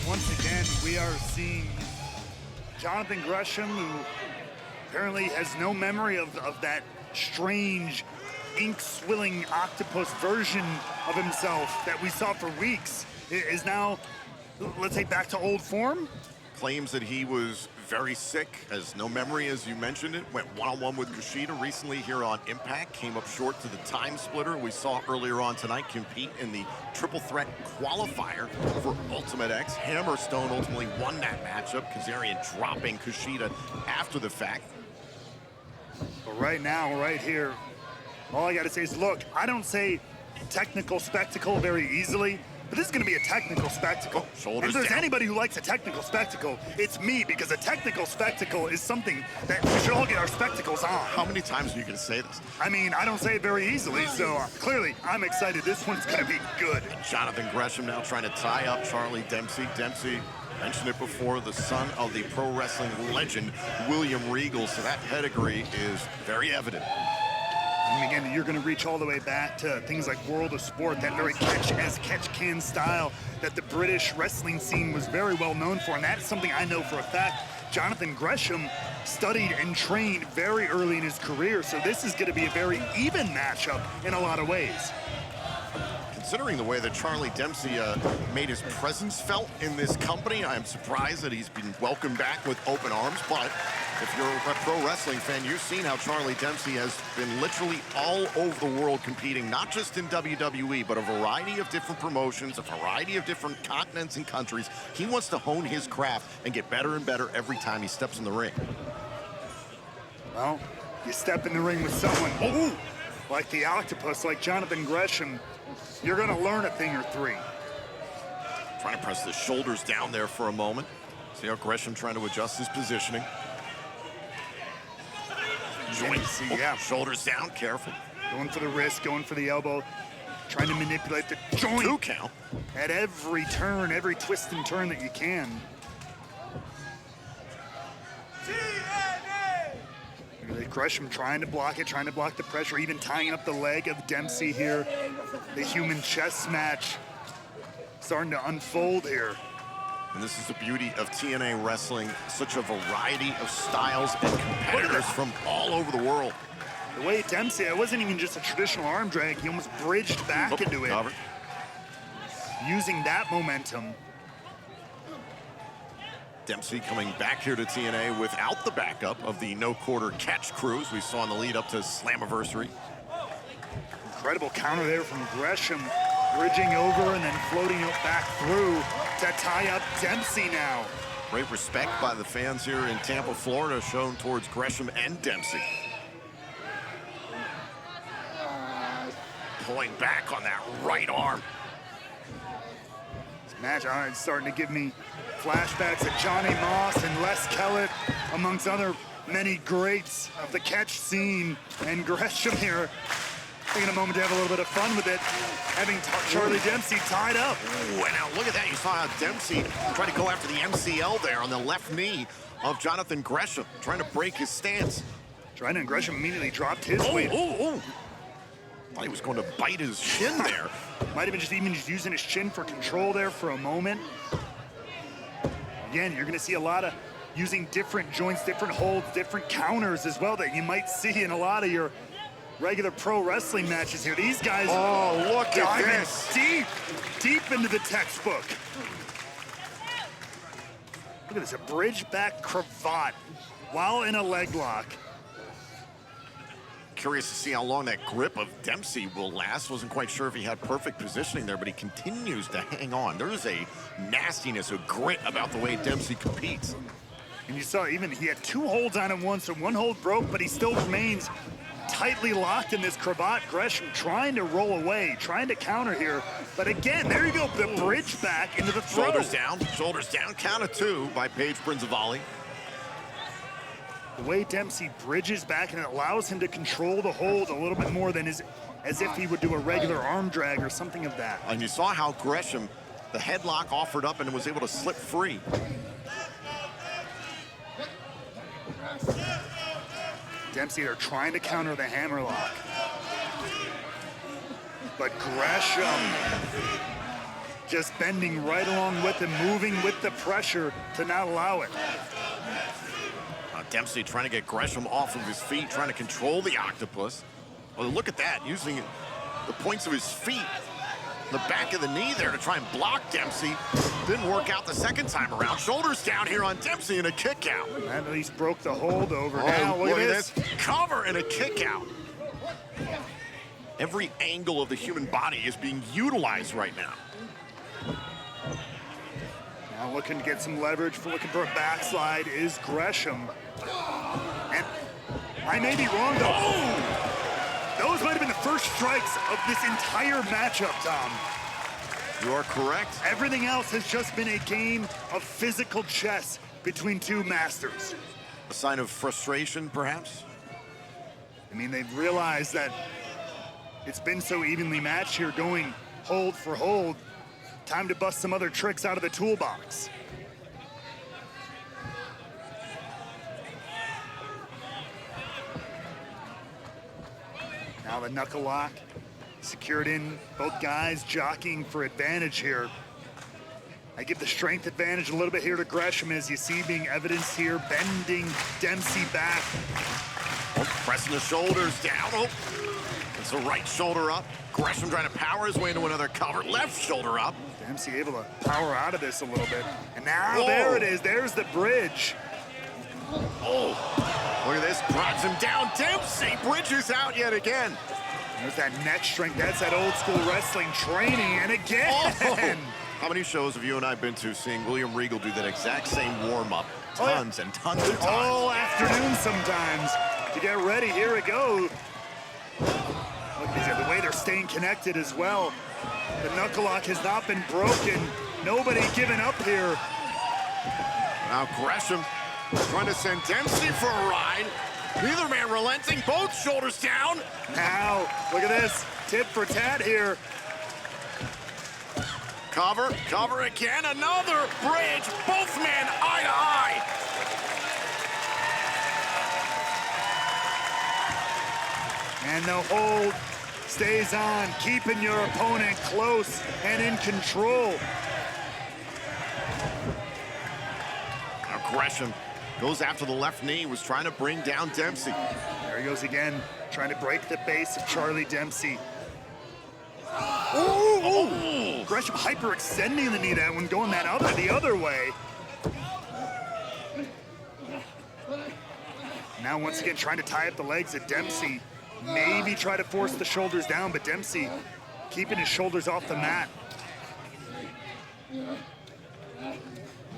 once again, we are seeing Jonathan Gresham, who apparently has no memory of that strange, ink-swilling octopus version of himself that we saw for weeks, is now, let's say, back to old form. Claims that he was very sick, has no memory, as you mentioned it. Went one-on-one with Kushida recently here on Impact. Came up short to the time splitter we saw earlier on tonight compete in the triple threat qualifier for Ultimate X. Hammerstone ultimately won that matchup. Kazarian dropping Kushida after the fact. But right now, right here, all I got to say is, look, I don't say technical spectacle very easily, but this is going to be a technical spectacle. Shoulders if there's down. anybody who likes a technical spectacle, it's me, because a technical spectacle is something that we should all get our spectacles on. How many times are you going to say this? I mean, I don't say it very easily, so clearly I'm excited. This one's going to be good. Jonathan Gresham now trying to tie up Charlie Dempsey. Dempsey, mentioned it before, the son of the pro wrestling legend William Regal, so that pedigree is very evident. And again, you're going to reach all the way back to things like World of Sport, that very catch-as-catch-can style that the British wrestling scene was very well known for, and that's something I know for a fact. Jonathan Gresham studied and trained very early in his career, so this is going to be a very even matchup in a lot of ways. Considering the way that Charlie Dempsey made his presence felt in this company, I am surprised that he's been welcomed back with open arms. But if you're a pro wrestling fan, you've seen how Charlie Dempsey has been literally all over the world competing, not just in WWE, but a variety of different promotions, a variety of different continents and countries. He wants to hone his craft and get better and better every time he steps in the ring. Well, you step in the ring with someone like the octopus, like Jonathan Gresham, you're going to learn a thing or three. Trying to press the shoulders down there for a moment. See how Gresham trying to adjust his positioning. Joint, shoulders down, careful. Going for the wrist, going for the elbow, trying to manipulate the joint. 2 count. At every turn, every twist and turn that you can. Gresham trying to block it, trying to block the pressure, even tying up the leg of Dempsey here. The human chess match starting to unfold here. And this is the beauty of TNA wrestling, such a variety of styles and competitors from all over the world. The way Dempsey, it wasn't even just a traditional arm drag, he almost bridged back into it. Covered. Using that momentum. Dempsey coming back here to TNA without the backup of the no-quarter catch crews we saw in the lead up to Slammiversary. Incredible counter there from Gresham, bridging over and then floating it back through to tie up Dempsey now. Great respect by the fans here in Tampa, Florida, shown towards Gresham and Dempsey. Pulling back on that right arm. This match is starting to give me flashbacks of Johnny Moss and Les Kellett, amongst other many greats of the catch scene. And Gresham here taking a moment to have a little bit of fun with it, having Charlie Dempsey tied up. Ooh, and now look at that. You saw how Dempsey tried to go after the MCL there on the left knee of Jonathan Gresham, trying to break his stance. Jonathan Gresham immediately dropped his weight. Thought he was going to bite his shin there. Might have been just using his chin for control there for a moment. Again, you're going to see a lot of using different joints, different holds, different counters as well that you might see in a lot of your regular pro wrestling matches here. These guys look at this. deep into the textbook. Look at this, a bridge back cravat while in a leg lock. Curious to see how long that grip of Dempsey will last. Wasn't quite sure if he had perfect positioning there, but he continues to hang on. There's a nastiness, a grit about the way Dempsey competes. And you saw even he had 2 holds on him once, so 1 hold broke, but he still remains tightly locked in this cravat. Gresham trying to roll away, trying to counter here. But again, there you go, the bridge back into the throw. Shoulders down, count of 2 by Paige Prinzavali. The way Dempsey bridges back and it allows him to control the hold a little bit more than as if he would do a regular arm drag or something of that. And you saw how Gresham, the headlock offered up and was able to slip free. Dempsey are trying to counter the hammerlock. But Gresham just bending right along with him, moving with the pressure to not allow it. Dempsey trying to get Gresham off of his feet, trying to control the octopus. Well, look at that, using the points of his feet, the back of the knee there to try and block Dempsey. Didn't work out the second time around. Shoulders down here on Dempsey and a kick out. At least broke the hold over. Oh, now, look at this. Cover and a kick out. Every angle of the human body is being utilized right now. Now looking to get some leverage, looking for a backslide is Gresham. And I may be wrong, though. Oh! Those might have been the first strikes of this entire matchup, Tom. You are correct. Everything else has just been a game of physical chess between two masters. A sign of frustration, perhaps? I mean, they've realized that it's been so evenly matched here, going hold for hold. Time to bust some other tricks out of the toolbox. Now the knuckle lock, secured in, both guys jockeying for advantage here. I give the strength advantage a little bit here to Gresham, as you see being evidenced here, bending Dempsey back. Oh, pressing the shoulders down. Oh, it's the right shoulder up. Gresham trying to power his way into another cover. Left shoulder up. Dempsey able to power out of this a little bit. And now Whoa. there it is, there's the bridge. Oh, look at this, drives him down. Dempsey bridges out yet again. There's that neck strength, that's that old school wrestling training, and again. Oh. How many shows have you and I been to seeing William Regal do that exact same warm-up? Tons and tons of times. All afternoon sometimes. To get ready, here we go. Look at the way they're staying connected as well. The knuckle lock has not been broken. Nobody giving up here. Now Gresham trying to send Dempsey for a ride. Neither man relenting, both shoulders down. Now, look at this, tit for tat here. Cover, cover again, another bridge, both men eye to eye. And the hold stays on, keeping your opponent close and in control. Now Gresham goes after the left knee, was trying to bring down Dempsey. There he goes again, trying to break the base of Charlie Dempsey. Ooh. Gresham hyperextending the knee, that one going the other way. Now once again trying to tie up the legs of Dempsey. Maybe try to force the shoulders down, but Dempsey keeping his shoulders off the mat.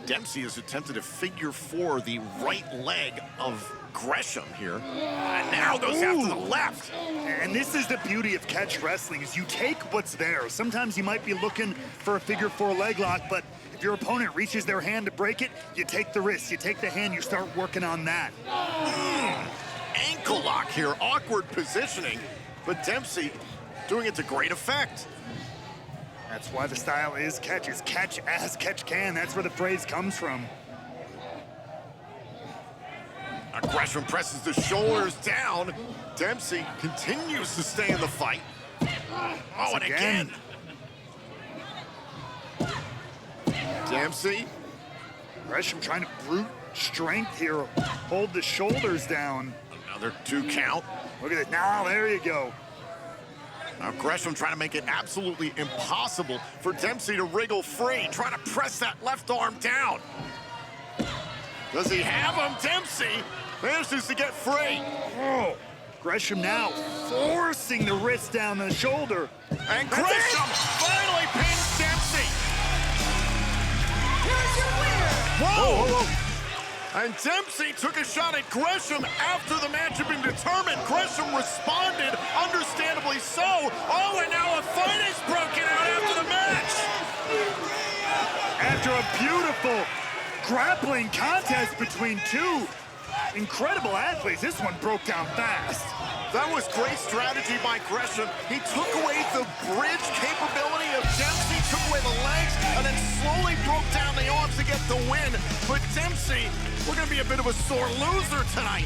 Dempsey has attempted to figure four the right leg of Gresham here. And now goes after the left. And this is the beauty of catch wrestling, is you take what's there. Sometimes you might be looking for a figure four leg lock, but if your opponent reaches their hand to break it, you take the wrist, you take the hand, you start working on that. Ankle lock here, awkward positioning, but Dempsey doing it to great effect. That's why the style is catch as catch can. That's where the phrase comes from. Gresham presses the shoulders down. Dempsey continues to stay in the fight. Oh, and again. Dempsey. Gresham trying to brute strength here. Hold the shoulders down. Another 2 count. Look at it. Now, there you go. Now Gresham trying to make it absolutely impossible for Dempsey to wriggle free, trying to press that left arm down. Does he have him? Dempsey manages to get free. Oh, Gresham now forcing the wrist down the shoulder. And Gresham finally pins Dempsey. Here's your winner. Whoa! Whoa, whoa. And Dempsey took a shot at Gresham after the match had been determined. Gresham responded, understandably so. Oh, and now a fight is broken out after the match. After a beautiful grappling contest between two incredible athletes, this one broke down fast. That was great strategy by Gresham. He took away the bridge capability of Dempsey, took away the legs, and then slowly broke down the arms to get the win. But Dempsey, we're going to be a bit of a sore loser tonight.